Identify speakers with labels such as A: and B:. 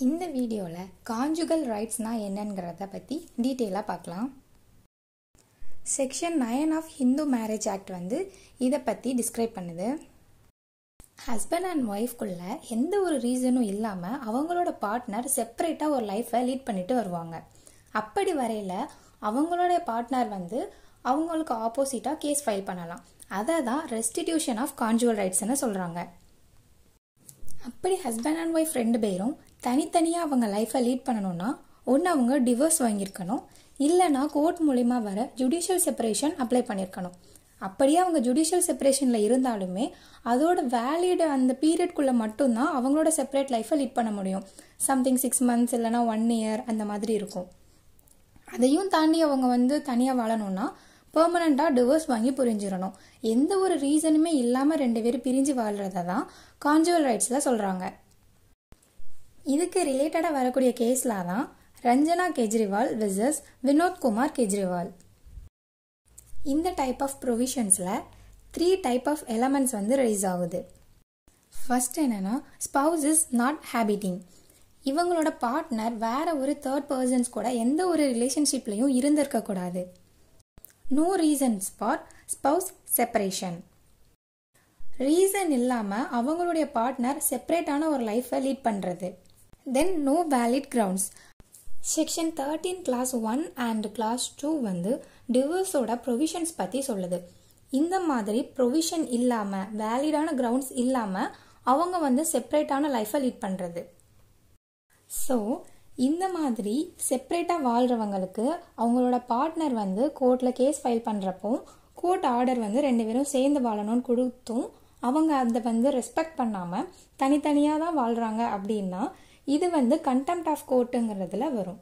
A: இந்த வீடியோவில் கான்ஜுகல் ரைட்ஸ்னா என்னங்கிறத பற்றி டீட்டெயிலாக பார்க்கலாம். Section 9 of Hindu marriage act இதை பற்றி டிஸ்கிரைப் பண்ணுது. ஹஸ்பண்ட் அண்ட் ஒய்ஃப்குள்ள எந்த ஒரு ரீசனும் இல்லாமல் அவங்களோட பார்ட்னர் செப்பரேட்டாக ஒரு லைஃப்பை லீட் பண்ணிட்டு வருவாங்க. அப்படி வரையில் அவங்களோட பார்ட்னர் அவங்களுக்கு ஆப்போசிட்டாக கேஸ் ஃபைல் பண்ணலாம். அதை தான் ரெஸ்டிடியூஷன் ஆஃப் கான்ஜுகல் ரைட்ஸ்ன்னு சொல்கிறாங்க. அப்படி ஹஸ்பண்ட் அண்ட் ஒய்ஃப் ரெண்டு பேரும் தனித்தனியாக அவங்க லைஃப்பை லீட் பண்ணணும்னா ஒன்று அவங்க டிவோர்ஸ் வாங்கியிருக்கணும், இல்லைனா கோர்ட் மூலிமா வர ஜுடிஷியல் செப்பரேஷன் அப்ளை பண்ணியிருக்கணும். அப்படியே அவங்க ஜுடிஷியல் செப்பரேஷனில் இருந்தாலுமே அதோட வேலிட் அந்த பீரியட்குள்ளே மட்டும்தான் அவங்களோட செப்பரேட் லைஃப்பை லீட் பண்ண முடியும். சம்திங் 6 months இல்லைனா 1 year அந்த மாதிரி இருக்கும். அதையும் தாண்டி அவங்க தனியாக வாழணும்னா பெர்மனண்டாக டிவோர்ஸ் வாங்கி புரிஞ்சிடணும். எந்த ஒரு ரீசனுமே இல்லாமல் ரெண்டு பேரும் பிரிஞ்சு வாழ்கிறத தான் கான்ஜுகல் ரைட்ஸில் சொல்கிறாங்க. இதுக்கு ரிலேட்டடாக வரக்கூடிய கேஸில் தான் ரஞ்சனா கெஜ்ரிவால் வெர்சஸ் வினோத் குமார் கெஜ்ரிவால். இந்த டைப் ஆஃப் ப்ரொவிஷன்ஸில் 3 டைப் ஆஃப் எலமெண்ட்ஸ் ரைஸ் ஆகுது. ஃபர்ஸ்ட் என்னன்னா, ஸ்பவுஸ் இஸ் நாட் ஹேபிட்டிங். இவங்களோட பார்ட்னர் வேற ஒரு தேர்ட் பர்சன்ஸ் கூட எந்த ஒரு ரிலேஷன்ஷிப்லையும் இருந்திருக்கக்கூடாது. No reasons for spouse separation. Reason இல்லாமல் அவங்களுடைய பார்ட்னர் செப்பரேட்டான ஒரு லைஃப்பை லீட் பண்ணுறது. Then no valid grounds. Section 13 clause 1 and clause 2 டிவோர்ஸோட ப்ரொவிஷன்ஸ் பற்றி சொல்லுது. இந்த மாதிரி ப்ரொவிஷன் இல்லாமல் வேலிடான கிரவுண்ட்ஸ் இல்லாமல் அவங்க செப்பரேட்டான லைஃப்பை லீட் பண்ணுறது. ஸோ இந்த மாதிரி செப்பரேட்டாக வாழ்கிறவங்களுக்கு அவங்களோட பார்ட்னர் கோர்ட்டில் கேஸ் ஃபைல் பண்ணுறப்போ கோர்ட் ஆர்டர் ரெண்டு பேரும் சேர்ந்து வாழணும்னு கொடுத்தும் அவங்க அதை ரெஸ்பெக்ட் பண்ணாமல் தனித்தனியாக தான் வாழ்கிறாங்க அப்படின்னா இது கண்டெம்ப்ட் ஆஃப் கோர்ட்டுங்கிறதுல வரும்.